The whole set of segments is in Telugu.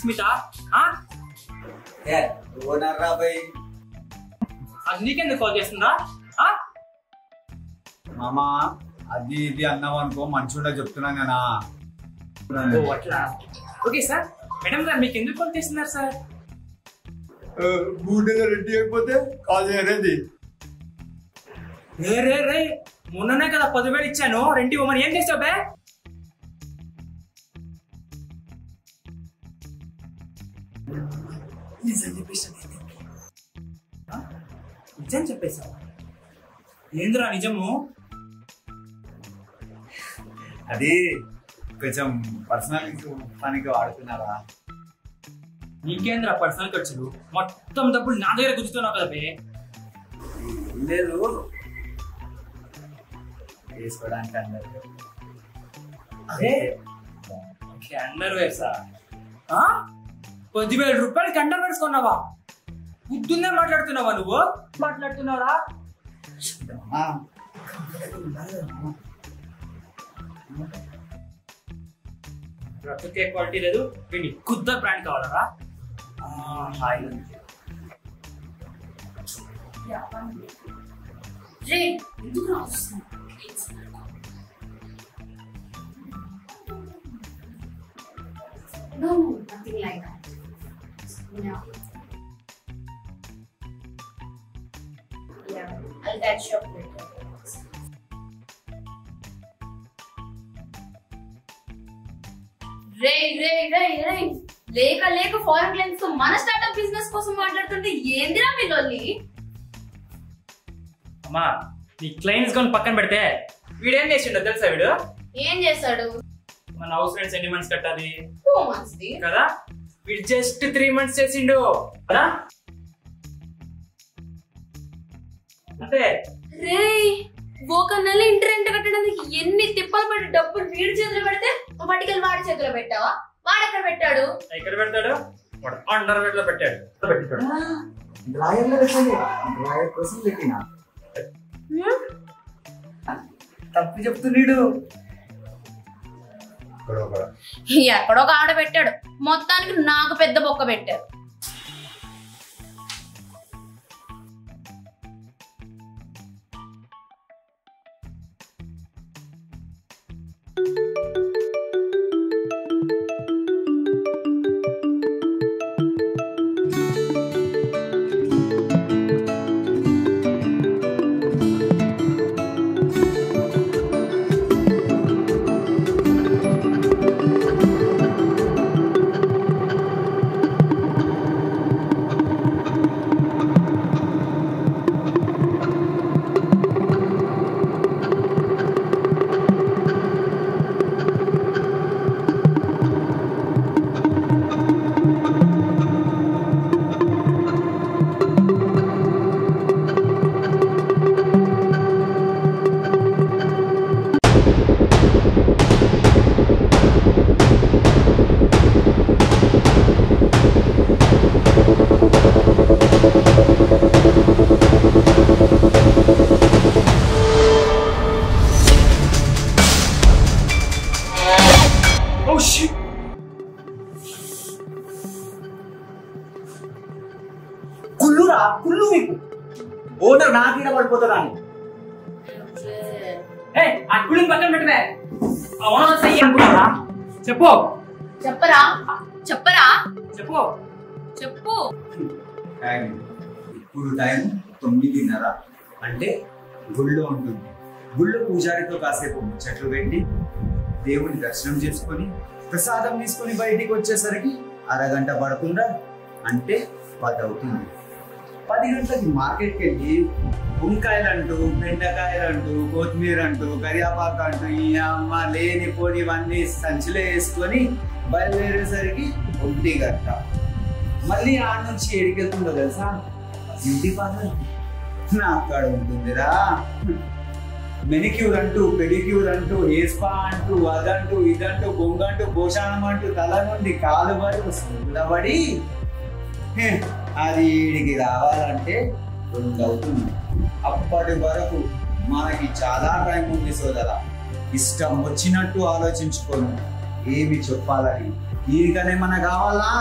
స్మిత అది నీకెందుకు కాల్ చేస్తుందా? మామా అది ఇది అన్నావు అనుకో మంచిగా చెప్తున్నాను కదా. ఓకే సార్, మేడం గారు మీకు ఎందుకు కాల్ చేస్తున్నారు సార్? బూటలో రెడ్డి అయిపోతే కాల్ చేయరేది. రే మొన్ననే కదా 10,000 ఇచ్చాను, రెంట్ ఇవ్వమని. ఏం చేసావు బే? నిజం చెప్పేశావు? ఏంద్రా నిజము? అది కొంచెం పర్సనల్ పనికి వాడుతున్నారా? నీకేంద్రా పర్సనల్ ఖర్చులు? మొత్తం డబ్బులు నా దగ్గర గుర్తున్నావు కదా బే. లేదు వేసుకోవడానికి అదే అండర్వేర్ సార్. 10,000 రూపాయలకి అండర్ వేసుకున్నావా? బుద్ధుందే మాట్లాడుతున్నావా నువ్వు? మాట్లాడుతున్నావురా? బ్రతుకే క్వాలిటీ లేదు, వీడిని కుద్ద బ్రాండ్ కావాలరా? Hi No, nothing like that. No. Yeah, I'll catch you up later. రే లేక ఫారెన్ క్లయింట్స్ తో మన స్టార్ట్అప్ బిజినెస్ కోసం మాట్లాడుతుంటే ఏందిరా మీ లొల్లి? అమ్మా, నీ క్లయింట్స్ కొని పక్కన పెడితే వీడేం చేసిండో తెలుసా? వీడు ఏం చేశాడు? మన హౌస్ రెంట్స్ ఎన్ని మంత్స్ కట్టాలి? 2 months కదా. వీడు జస్ట్ 3 months చేసిండు కదా. అంటే రే ఒక నెల ఇంటి రెంట్ కట్టడానికి ఎన్ని తిప్పలు పడి డబ్బులు వీడి చేతిలో పెడితే పట్టుకెళ్ళి వాడి చేతిలో పెట్టావా? వాడు ఎక్కడ పెట్టాడు? ఎక్కడ పెడతాడు? వాడు అండర్వేర్ లో పెట్టాడు. తప్పు చెప్తున్నాడు. ఎక్కడో ఒక ఆడ పెట్టాడు, మొత్తానికి నాకు పెద్ద బొక్క పెట్టాడు. కుళ్ళు మీకు ఓనర్ నా తీర పడిపోతారా? ఆ కుళ్ళని పక్కన పెట్టవే. చెప్పు చెప్పరా చెప్పరా చెప్పు చెప్పు. ఇప్పుడు టైం 9:30 అంటే గుళ్ళో ఉంటుంది. గుళ్ళో పూజారితో కాసేపు ముచ్చట్లు పెట్టి దేవుని దర్శనం చేసుకొని ప్రసాదం తీసుకొని బయటికి వచ్చేసరికి అరగంట పడుతుందా? అంటే 10 అవుతుంది. 10 గంటలకి మార్కెట్కి వెళ్ళి వంకాయలంటూ, బెండకాయలంటూ, కొత్తిమీర అంటూ, కరియాపాకు అంటూ ఈ అమ్మ లేని పొడివన్నీ సంచిలో వేసుకొని బయలుదేరేసరికి 1 గంట. మళ్ళీ ఆడ నుంచి ఎడికెళ్తుందో తెలుసా? బ్యూటీ పార్లర్ నా అక్కడ ఉంటుందిరా. మెనిక్యూర్ అంటూ, పెడిక్యూర్ అంటూ, హెయిర్ స్పా అంటూ, అదంటూ ఇదంటూ, బొంగంటూ, పోషాణం అంటూ తల నుండి కాలు వరకు నిలబడి అది ఈడికి రావాలంటే 2 అవుతుంది. అప్పటి వరకు మనకి చాలా టైం ఉంది సోదరా. ఇష్టం వచ్చినట్టు ఆలోచించుకోను. ఏమి చెప్పాలని దీనికనేమన్నా కావాలా?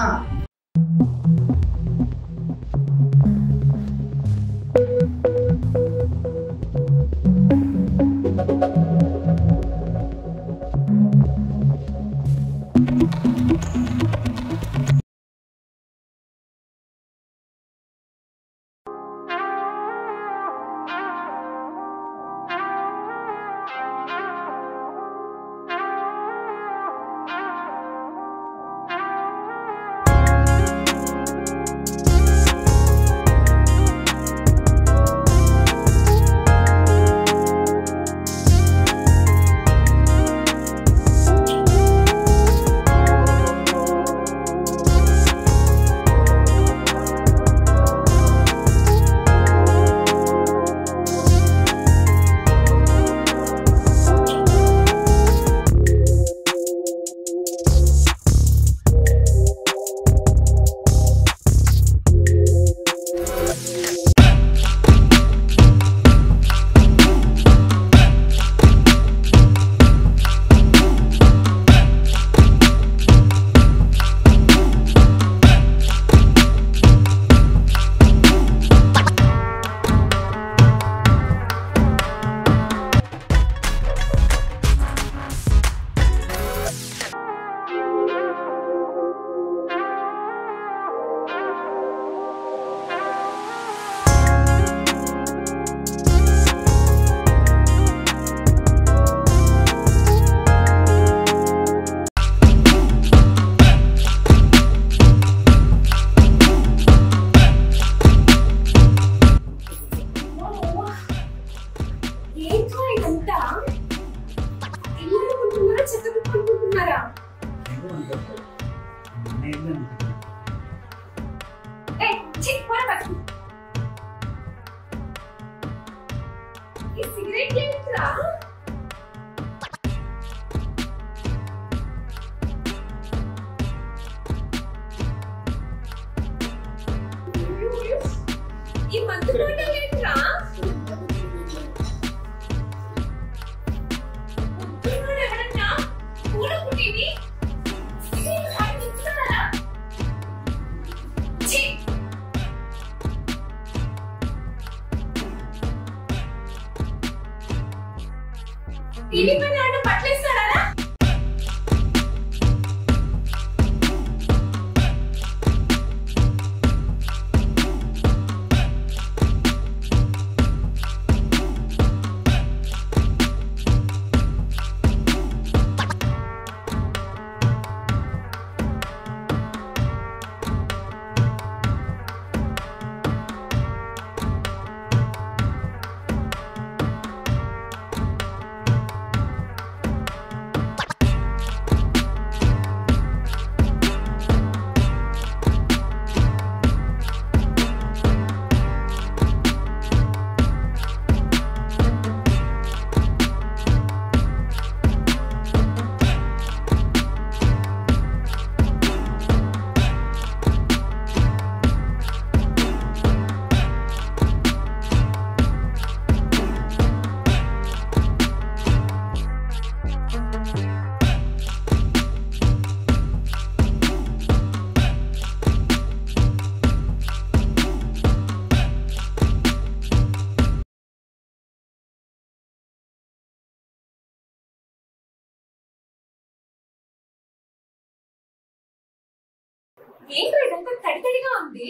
ఏంటో ఇదంతా తడితడిగా ఉంది.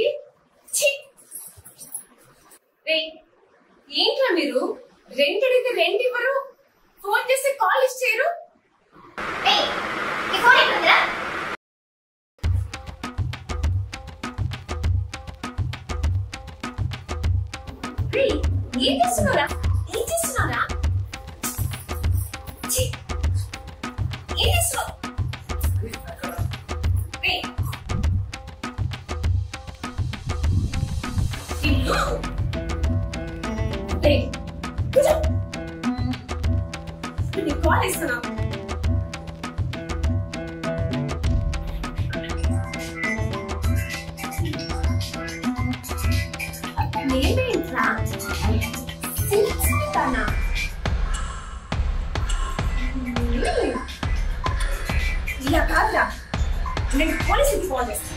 ఏంట్రా మీరు రెంట్ అడిగితే రెంట్ ఇవ్వరు, ఫోన్ చేస్తే కాల్ లిఫ్ట్ చేయరు. ఏం చేస్తున్నారా? ఏం చేస్తున్నారా? ఏం చేస్తున్నావు? కాల్ ఇస్తున్నా. నేనేంట్రా ఇలా కాదురా, నేను పోలీసుకి ఫోన్ చేస్తాను.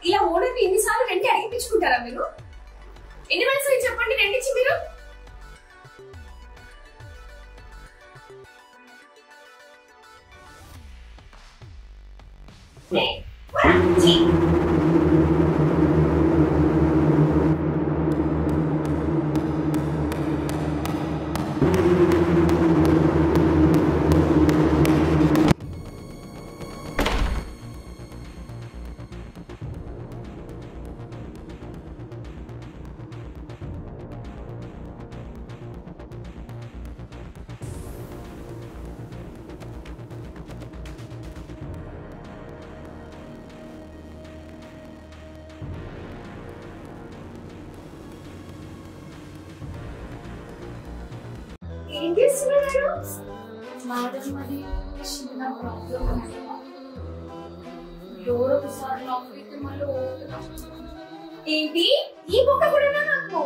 ఇలా ఓడర్ని ఎన్నిసార్లు రెంట్ అడిగించుకుంటారా మీరు? ఎన్ని వయసు చెప్పండి రెంట్ ఇచ్చి మీరు? ఏం చేస్తున్నారు? మేడం మరి చిన్న ప్రాబ్లం ఉంది. డోర్ ఒకసారి లాక్ అయితే మళ్ళీ ఓపెన్ అవుతుంది. ఏంటి ఈ బొక్క కూడా నాకు?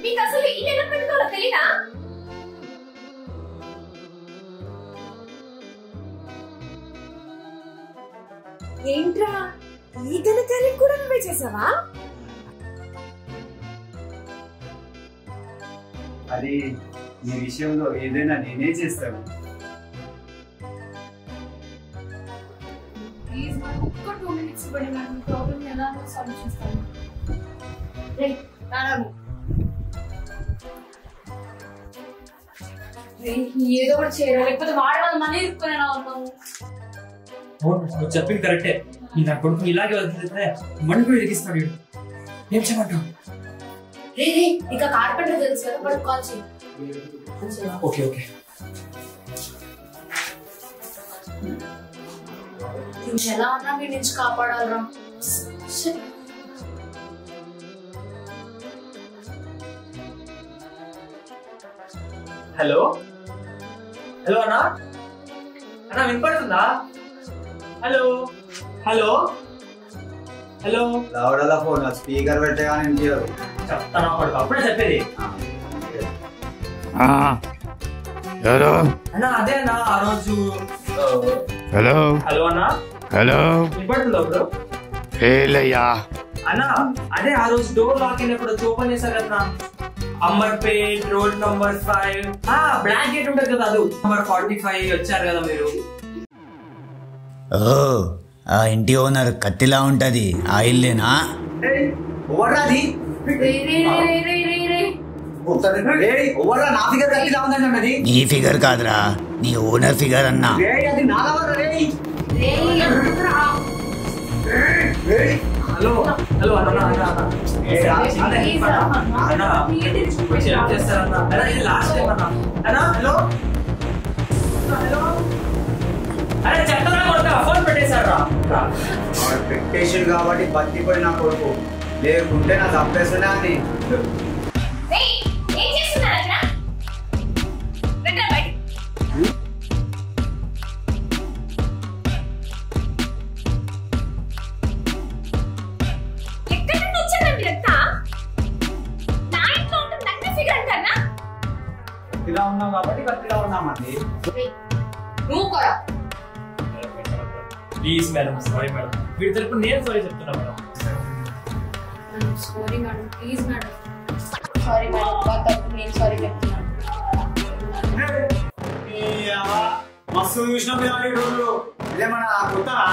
మీకు అసలు ఈ ఎలా పెట్టుకోవాలో తెలీదా? ఏంట్రా ఈ గణకార్యం కూడా నువ్వే చేసావా? అది ఈ విషయంలో ఏదైనా నేనే చేస్తాను. ప్లీజ్ మరి ఒక్క 2 minutes ఇవ్వండి మేడం. ప్రాబ్లం ఎలా సాల్వ్ చేస్తాను. ఏదో ఒకటి చేయాలి, లేకపోతే వాడే వాళ్ళు మనీ ఇరుక్కుని ఎలా ఉన్నాము. నువ్వు చెప్పింది కరెక్టే. నా కొడుకు ఇలాగే వదిలితే మణి కూడా ఎదిగిస్తాడు. ఏం చేయమంటావు? ఇంకా కార్పెంటర్ తెలుసు కదా, వాడు కాల్ చేయి. Okay okay. ఎలా ఉన్నా మీ నుంచి కాపాడాలరా. హలో హలో అన్నా, అన్నా వినపడుతుందా? Hello hello hello. లౌడలా ఫోన్ స్పీకర్ పెట్టే కానీ ఏం చేయరు. చెప్తాను అప్పటికి అప్పుడే చెప్పేది. ఎవరు? అన్నా అదే అన్నా ఆ రోజు. హలో హలో అన్నా, హలో వినపడుతుందా ఇప్పుడు? ఏలయ్యా అన్నా అదే ఆ రోజు డోర్ లాక్ అయినప్పుడు వచ్చి ఓపెన్ చేశారు కదా Amberpet road number 5 black gate ఉంటుంది కదా, అది నంబర్ 45 వచ్చారు కదా మీరు. ఓ ఆ ఇంటి ఓనర్ కత్తిలా ఉంటది, ఆ ఇల్లేనా? ఓవర్రాది నా ఫిగర్ కత్తిలా ఉందండి అన్నది. నీ ఫిగర్ కాదురా, నీ ఓనర్ ఫిగర్ అన్నా. అది నాగవరా రే. హలో హలో అన్న చేస్తారన్నా లాస్ట్ టైం అన్నా. హలో హలో అరే చెప్తారా కొడుకు, ఫోన్ పెట్టేశారా? పెట్టేసాడు కాబట్టి బతికిపోయి నా కొడుకు, లేకుంటే నా చంపేస్తున్నా అని. ఏం చేస్తున్నారు అక్కడ? రండి బయట. ఎక్కడి నుండి వచ్చారా మీరంతా? నా ఇంట్లో ఉంటుంది నన్ను ఫిగర్ అంటారా? ఇలా ఉన్నాం కాబట్టి కత్తిలా ఉన్నామండి. నువ్వు కూడా ప్లీజ్ మేడం, సారీ మేడం. వీడి తరపు నేను సారీ చెప్తున్నా madam. Sorry madam, please madam. Sorry madam, తప్పు నేను సారీ చెప్తున్నాను. మస్తు చూసినాం రోజులు ఇదేమన్నా కొత్తరా?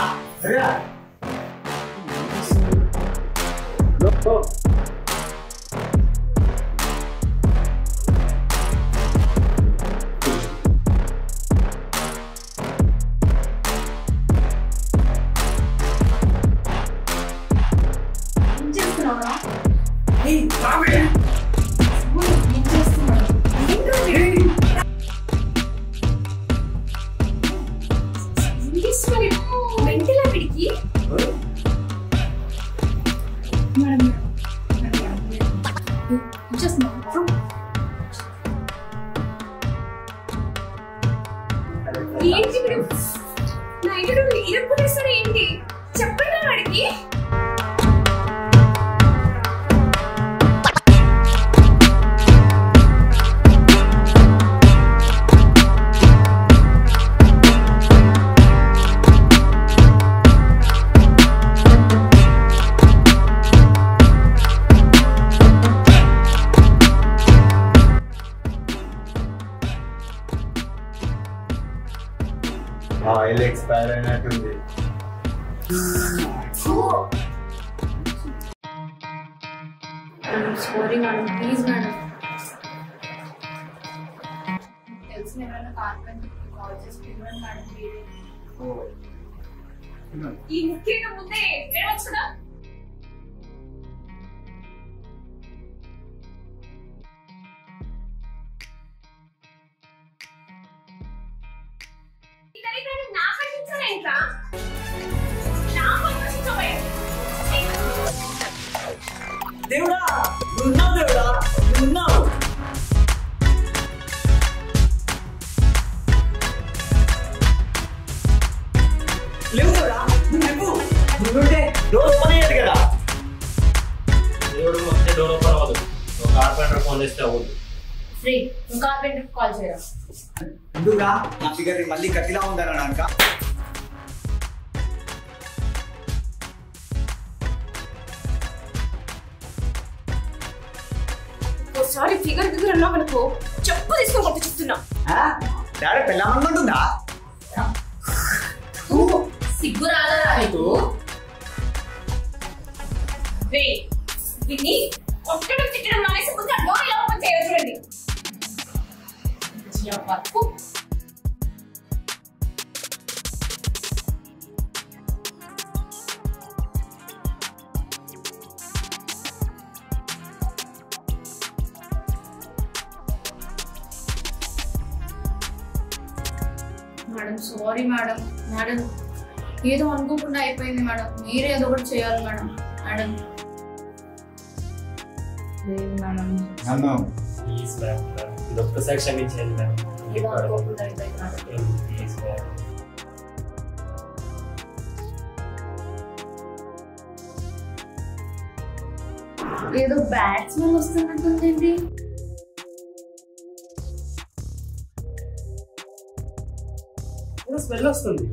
ఏం చేస్తున్నావురా? మెంటలా వీడికి? ఆయిల్ ఎక్స్పైర్ అయినట్టుంది. Sorry madam, please madam. తెలిసిన ఎవరైనా కార్పెంటర్ కాల్ చేసి పిలవండి మేడం. ఈ ముఖ్యంగా ముందే ఏమొచ్చుదా? దేవుడా నువ్వున్నావు, దేవుడా నువ్వున్నావు. లేవు దేవుడా, నువ్వు నువ్వుంటే డోర్ ఓపెన్ అయ్యేది కదా. దేవుడు వస్తే డోర్ ఓపెన్ అవ్వదు, కార్పెంటర్ ఫోన్ చేస్తే అవ్వదు. ఫ్రీ, కార్పెంటర్ కాల్ చేయరా. ఎందుకురా నా ఫిగర్ మళ్ళీ కత్తిలా ఉందన్నా అనక. ఒకసారి ఫిగర్ దగ్గర ఉన్నావు అనుకో, చెప్పు తీసుకొని కొత్త చెప్తున్నా. డాడీ పెళ్ళామనుకుంటుందా? సిగ్గు రాదా నీకు? దీన్ని కొట్టడం తిట్టడం మానేసి ముందు డోర్ ఇలా ఓపెన్ చేయాలి. చూడండి మేడం సారీ మేడం. మేడం ఏదో అనుకోకుండా అయిపోయింది మేడం, మీరే ఏదో ఒకటి చేయాలి మేడం. మేడం లేదు మేడం, ప్లీజ్ మ్యామ్, ఇది ఒక్కసారి క్షమించండి మ్యామ్. ఏదో అనుకోకుండా అయిపోయింది మేడం. Please ma'am. ఏదో బ్యాడ్ స్మెల్ వస్తున్నట్టుందండి. స్మెల్ వస్తుంది.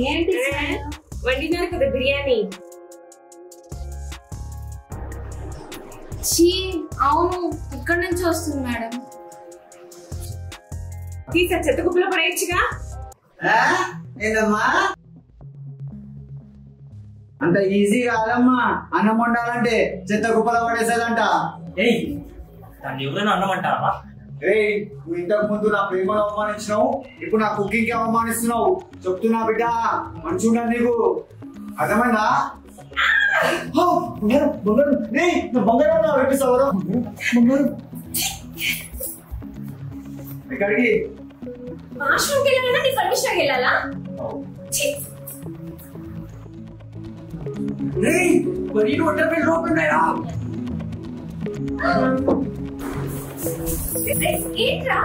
ఏంటి వండినారు కదా బిర్యానీ. చీ, అవును ఇక్కడ నుంచి వస్తుంది మేడం. తీసా చెత్త కుప్పలో పడేయచ్చుగా. ఏంటమ్మా అంత ఈజీ కాదమ్మా అన్నం వండాలంటే, చెత్త కుప్పల పడేసేదంట. ఏయ్, దాన్ని ఎవరైనా అన్నమంటారా? రే నువ్వు ఇంతకు ముందు నా ప్రేమను అవమానించినావు, ఇప్పుడు నా కుకింగ్ కి అవమానిస్తున్నావు. చెప్తున్నా బిడ్డ, మంచి ఉండాలి నీకు, అర్థమైందా? బంగారం వేపిస్తావరా? బంగారం ఎక్కడికి? వాష్రూమ్కి వెళ్ళాలన్నా నీ పర్మిషన్ వెళ్ళాలా? మరి వాటర్ బిల్ ఓపెన్నాయా? ఏంట్రా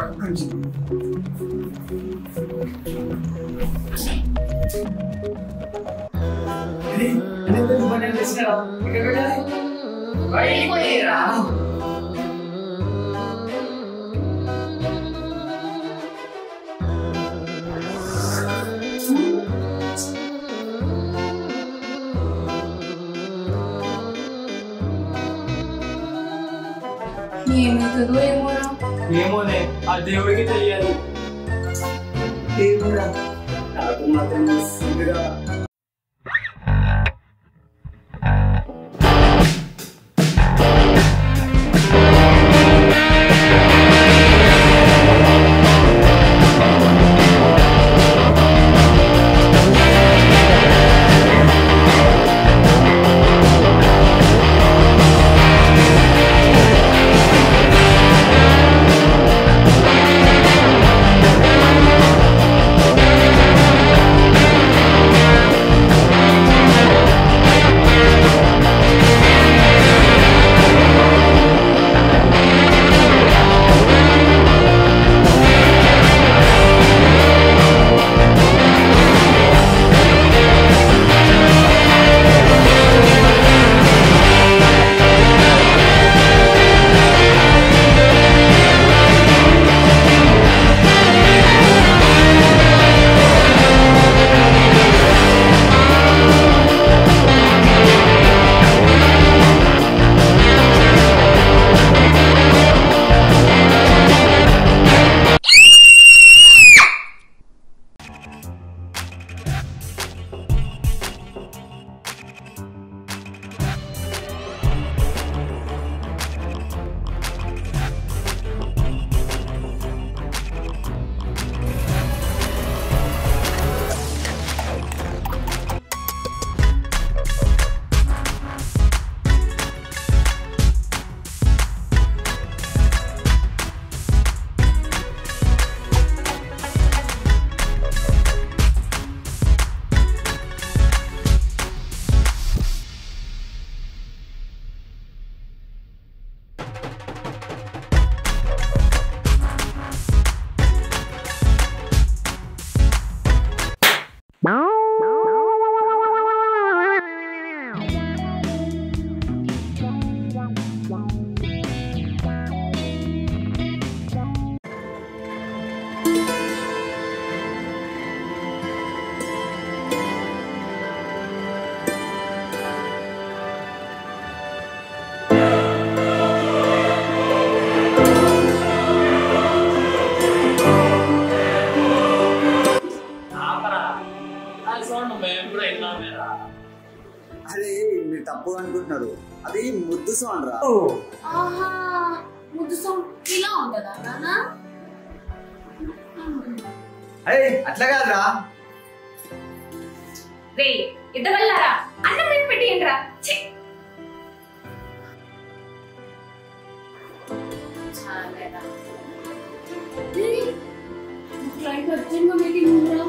ఏమవుతుందో ఏమోరా. ఏమోనే, ఆ దేవుడికి తెలియాలి. దేవుడా నాకు మాత్రం వస్తుందిరా. అదే మీరు తప్పు అనుకుంటున్నారు, అది ముద్దు సౌండ్ రా. ఆహా ముద్దు సౌండ్ ఇలా ఉంటుందా నాన్న? అరే అట్లా కాదురా. రే ఇద్దవల్లారా అన్నం రేపు పెట్టేయండిరా. క్లయింట్ అర్జెంట్గా మీటింగ్ ఉందిరా.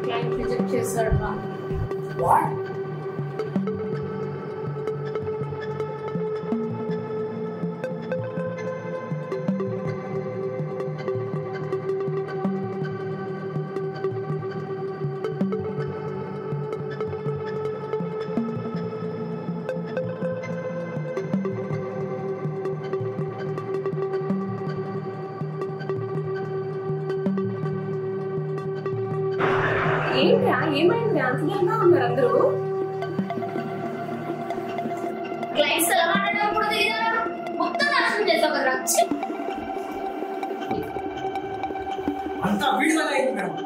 క్లయింట్ రిజెక్ట్ చేశాడు నా. ఏంట్రా ఏమైంది? అంతగా ఉన్నారు అందరూ. క్లయింట్స్ ఎలా మాట్లాడడం కూడా తెలియదా? మొత్తం నాశనం చేసావు కదా. అంతా వీడిగా అయింది మేడం.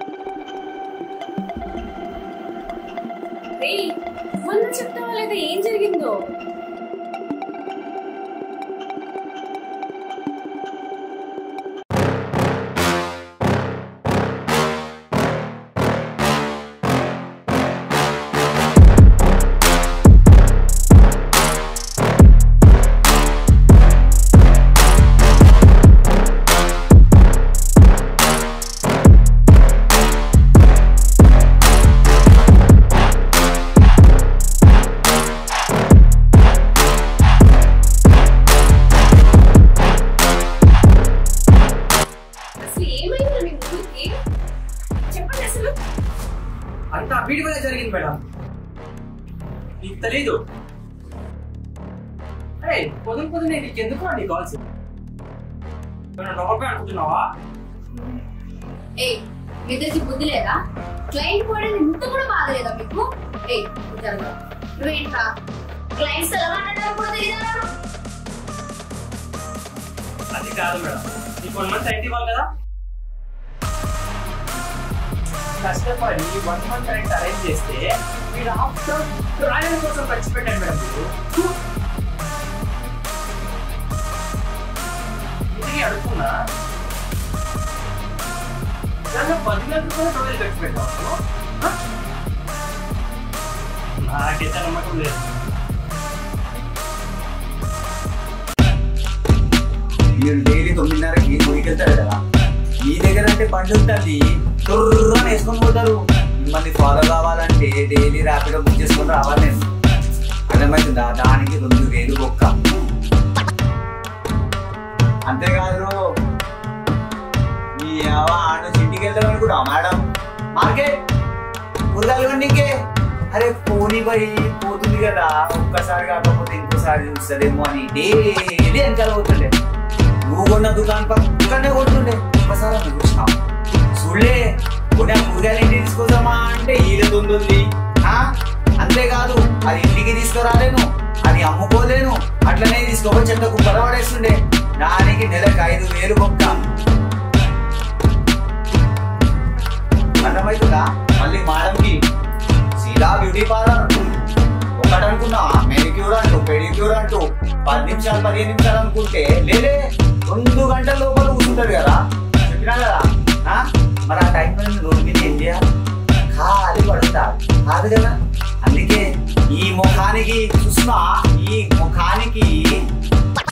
మొన్న చెప్తావా లేదా ఏం జరిగిందో? అంతా వీడి వల్ల జరిగింది మేడం. నీకు తెలీదు. అరే పొద్దునే నీకు ఎందుకు నీ కాల్స్ నవ్వగా అనుకుంటున్నావా? ఏ ఇద్దరికి బుద్ధి లేదా? క్లయింట్ పోవడం ఇంత కూడా బాధలేదా మీకు? ఏ నువ్వేంట్రా క్లయింట్స్ ఎలా మాట్లాడారు కూడా తెలియదా? అది కాదు మేడం, నీకు 1 month రెంట్ ఇవ్వాలి కదా. కష్టపడి 1 month రెంట్ అరేంజ్ చేస్తే మీరు ఆఫ్టర్ ట్రయల్ కోసం ఖర్చు పెట్టండి మేడం. మీరు అడుగుతున్నా 10 లక్షల రూపాయలు ట్రయల్ ఖర్చు పెట్టాము. నాకైతే నమ్మకం లేదు. మీరు డైలీ 9:30కి గుడికి వెళ్తారు కదా, మీ దగ్గర అంటే బండి ఉంటుంది, తొర్రని వేసుకొని పోతారు. మిమ్మల్ని ఫాలో కావాలంటే డైలీ ర్యాపిడో బుక్ చేసుకొని రావాలి. నేను అర్థమవుతుందా? దానికి 2,000 ఒక్క. అంతేకాదు మీ ఆడు ఇంటికి వెళ్తాం అనుకుంటా మేడం, మార్కెట్ కూరగాయలు వండికే. అరే పోనీ పోయి పోతుంది కదా, ఒక్కసారి కాకపోతే ఇంకోసారి చూస్తుందేమో అని డైలీ వెనకాల పోతుండే. నువ్వు కొన్న దుకాణం పక్కనే కొడుతుండే. ఒక్కసారి అన్న చూసినావు చూడలే, కొనే కూరగాయలు ఇంటికి తీసుకొద్దామా అంటే ఈలతో ఉంది. అంతేకాదు అది ఇంటికి తీసుకురాలేను, అది అమ్ముకోలేను, అట్లనే తీసుకోపోయి చెత్త కుప్పర పడేస్తుండే. దానికి నెలకు 5,000 ఒక్క. అర్థమవుతుందా? మళ్ళీ మేడంకి సీదా బ్యూటీ పార్లర్ ఒకటనుకున్నా, మెనిక్యూర్ అంటూ పెడిక్యూర్ అంటూ 10 నిమిషాలు 15 నిమిషాలు అనుకుంటే లేలే 2 గంటల లోపల కూర్చుంటారు కదా. చెప్పినా కదా. మరి ఆ టైంలో రోడ్డు మీద ఏం చేయాలి? ఖాళీ పడుతుందా? కాదు కదా. అందుకే ఈ ముఖానికి చూస్తున్నా, ఈ ముఖానికి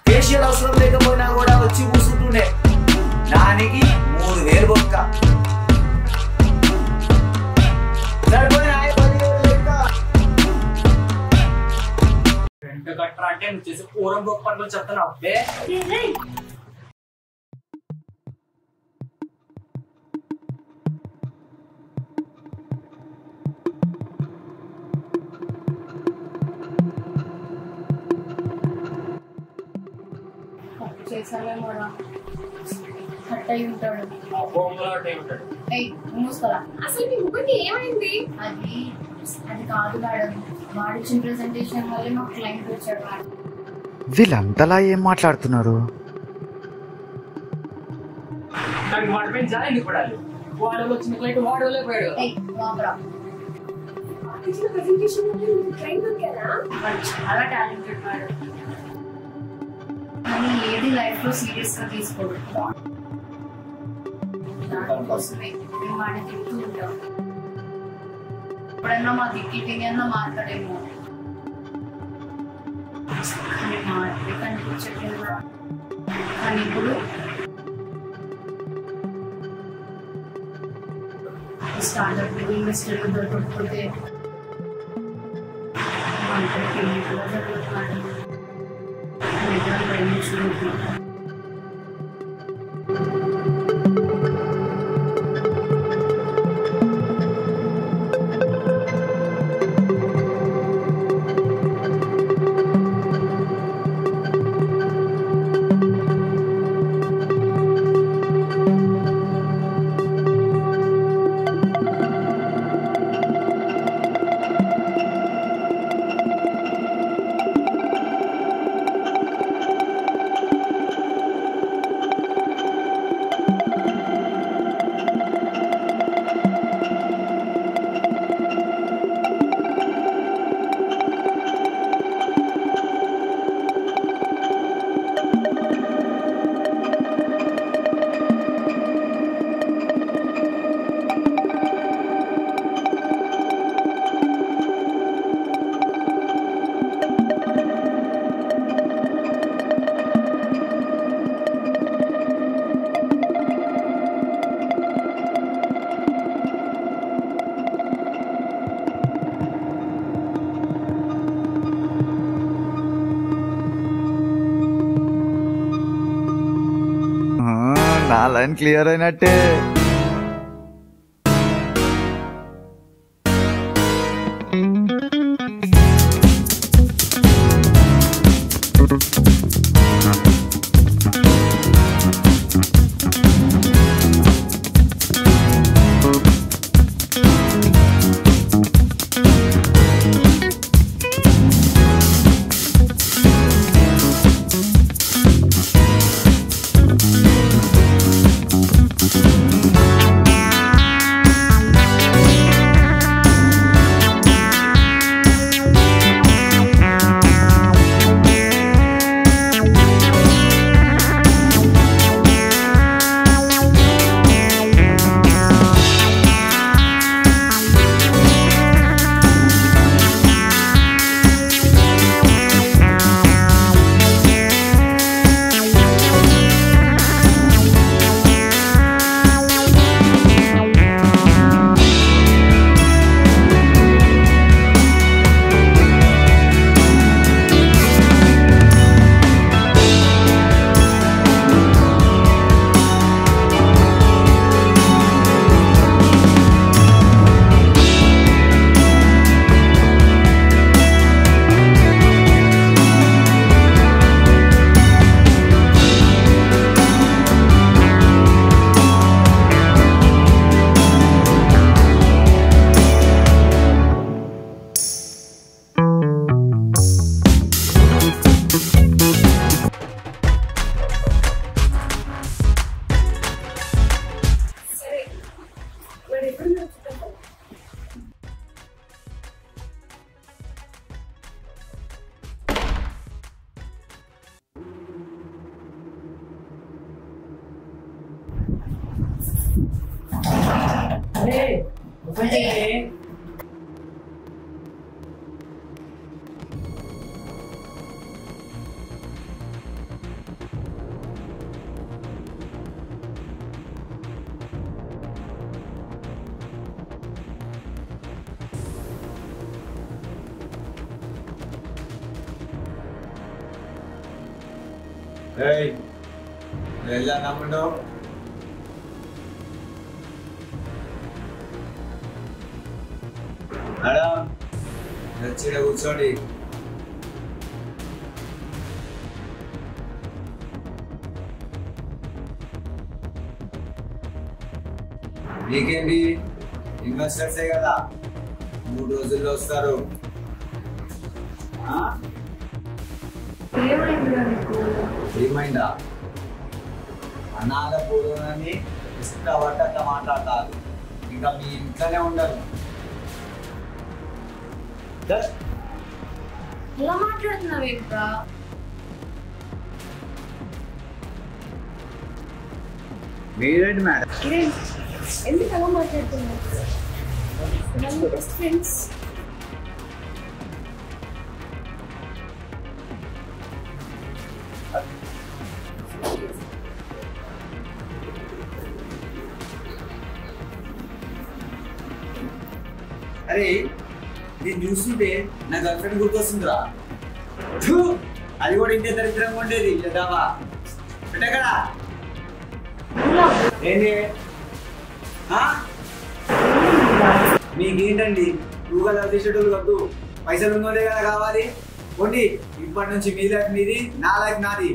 ఫేషియల్ అవసరం లేకపోయినా కూడా వచ్చి కూర్చుంటుండే. దానికి 3,000 ఒక్క. సరిపోయినా 10,000 లెక్క. రెంట్ కట్టరా అంటే నువ్వు చేసే పూరం గొప్ప పనులు చెప్తున్నావు. చేసాలే కూడా కట్ అయి ఉంటాడు. మూసుకోరా. అసలు మీ ముగ్గురికి ఏమైంది? అది కాదు మేడం, వాడు ఇచ్చిన ప్రెజెంటేషన్ వల్లే మాకు క్లయింట్ వచ్చాడు మేడం. వీళ్ళంతలా ఏం మాట్లాడుతున్నారు? వాడిపోయిన జాలి ఎందుకు పడాలి? వాడు వచ్చిన క్లయింట్ వాడు పోయాడు. చాలా టాలెంటెడ్ మేడం, కానీ ఏది లైఫ్ లో సీరియస్ గా తీసుకోడు. దానికోసమే మేము వాడిని తింటూ ఉంటాం. ఎప్పుడన్నా మా దిక్కిటింగ్ అన్నా మాట్లాడేమో, కానీ మాట్లాడే కనిపించట్లేదు. కానీ ఇప్పుడు స్టార్ట్అప్ ఇన్వెస్టర్ దొరకకపోతే జరుగుతున్నాడు. నా లైన్ క్లియర్ అయినట్టే. మరి ఎప్పుడు వెళ్ళా నమ్ముడు మేడం వచ్చి కూర్చోండి. మీకేంటి ఇన్వెస్టర్సే కదా 3 రోజుల్లో వస్తారు. ఏమైందా అనాథ పూర్వని ఇష్టపడ్డ మాట్లాడతారు. ఇంకా మీ ఇంట్లోనే ఉండరు. ఎలా మాట్లాడుతున్నావు ఏంట్రా? మీరేంటి మేడం ఎందుకు అలా మాట్లాడుతున్నావు? Best friends. అరే నేను చూస్తుంటే నా గర్ల్ ఫ్రెండ్ గుర్తొస్తుందిరా. అది కూడా ఇంటే దరిద్రంగా ఉండేది. దావా పెట్టకడా ఏంటి మీకేంటండి గూగుల్ అధ్యక్షుడు వద్దు. పైసలు ఉన్నోడే కదా కావాలి. పోండి, ఇప్పటి నుంచి మీ లైఫ్ మీది, నా లైఫ్ నాది.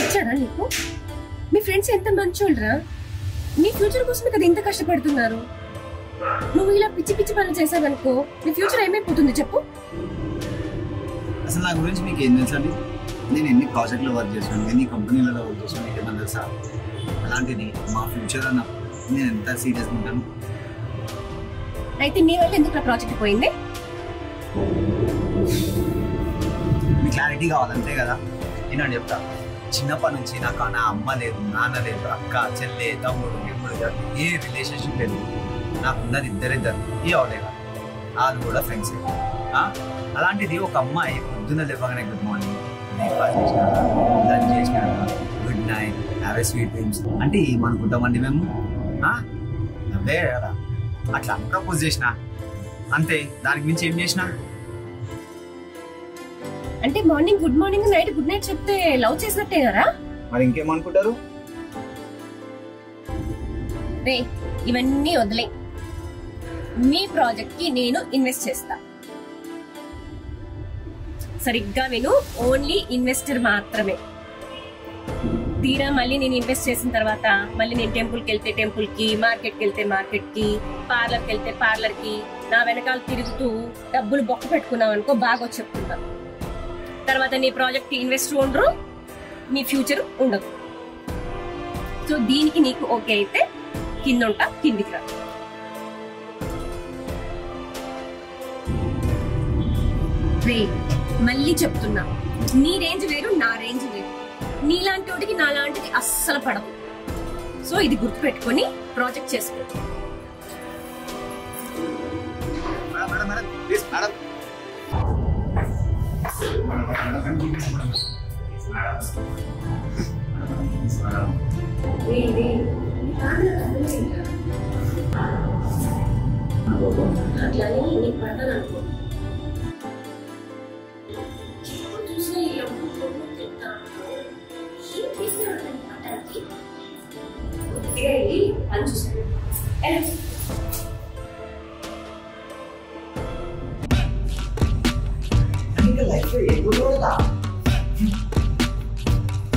ఇచ్చాడా నీకు? మీ ఫ్రెండ్స్ ఎంత మంచోళ్ళరా. నీ ఫ్యూచర్ కోసమే కదా ఇంత కష్టపడుతున్నారు. నువ్వు ఇలా పిచ్చి పిచ్చి పనులు చేసావనుకో నీ ఫ్యూచర్ ఏమైపోతుంది చెప్పు. అసలు నా గురించి మీకు ఏం తెలుసండి? నేను ఎన్ని ప్రాజెక్టులో వర్క్ చేశాను, ఎన్ని కంపెనీలలో వర్క్ చేశాను, మీకు ఏమన్నా తెలుసా? అలాంటిది మా ఫ్యూచర్ అన్న నేను ఎంత సీరియస్గా ఉంటాను. అయితే నీ వల్ల ఎందుకు ప్రాజెక్ట్ పోయింది? మీ క్లారిటీ కావాలంతే కదా. నేను చెప్తా, చిన్నప్పటి నుంచి నాకు నా అమ్మ లేదు, నాన్న లేదు, అక్క చెల్లె తమ్ముడు ఎప్పుడు ఏ రిలేషన్షిప్ లేదు. నాకున్నది ఇద్దరిద్దరు. ఈ అవలేగా వాళ్ళు కూడా ఫ్రెండ్స్. అలాంటిది ఒక అమ్మాయి పొద్దున్న లేవగానే గుడ్ మార్నింగ్, బ్రేక్ఫాస్ట్ చేసినాక, లంచ్ చేసినాక, good night, have a sweet dreams అంటే ఏమనుకుంటామండి మేము? అదే కదా, అట్లా ప్రపోజ్ చేసిన అంతే, దానికి మించి ఏం చేసినా. అంటే morning good morning, night good night చెప్తే లవ్ చేసినట్టే కదా? మరి ఇంకేమనుకుంటారు? రే ఇవన్నీ వదిలే, మీ ప్రాజెక్ట్ కి నేను ఇన్వెస్ట్ చేస్తా. సరిగ్గా విను, ఓన్లీ ఇన్వెస్టర్ మాత్రమే. తీరా మళ్ళీ నేను ఇన్వెస్ట్ చేసిన తర్వాత మళ్ళీ నేను టెంపుల్కి వెళ్తే టెంపుల్కి, మార్కెట్కి వెళ్తే మార్కెట్కి, పార్లర్కి వెళ్తే పార్లర్కి నా వెనకాల తిరుగుతూ డబ్బులు బొక్క పెట్టుకున్నావు అనుకో, బాగా చెప్తున్నా. తర్వాత నీ ప్రాజెక్ట్ ఇన్వెస్టర్ ఉండరు, నీ ఫ్యూచర్ ఉండదు. సో దీనికి నీకు ఓకే అయితే కింద ఉంటా, కిందికి రా. మళ్ళీ చెప్తున్నా, నీ రేంజ్ వేరు, నా రేంజ్ వేరు. నీలాంటి వాడికి నాలాంటిది అస్సలు పడదు. సో ఇది గుర్తు పెట్టుకొని ప్రాజెక్ట్ చేసుకో. అట్లానే నీకు పడతాను అనుకో. ఇంకా లైఫ్ లో ఏం కూడా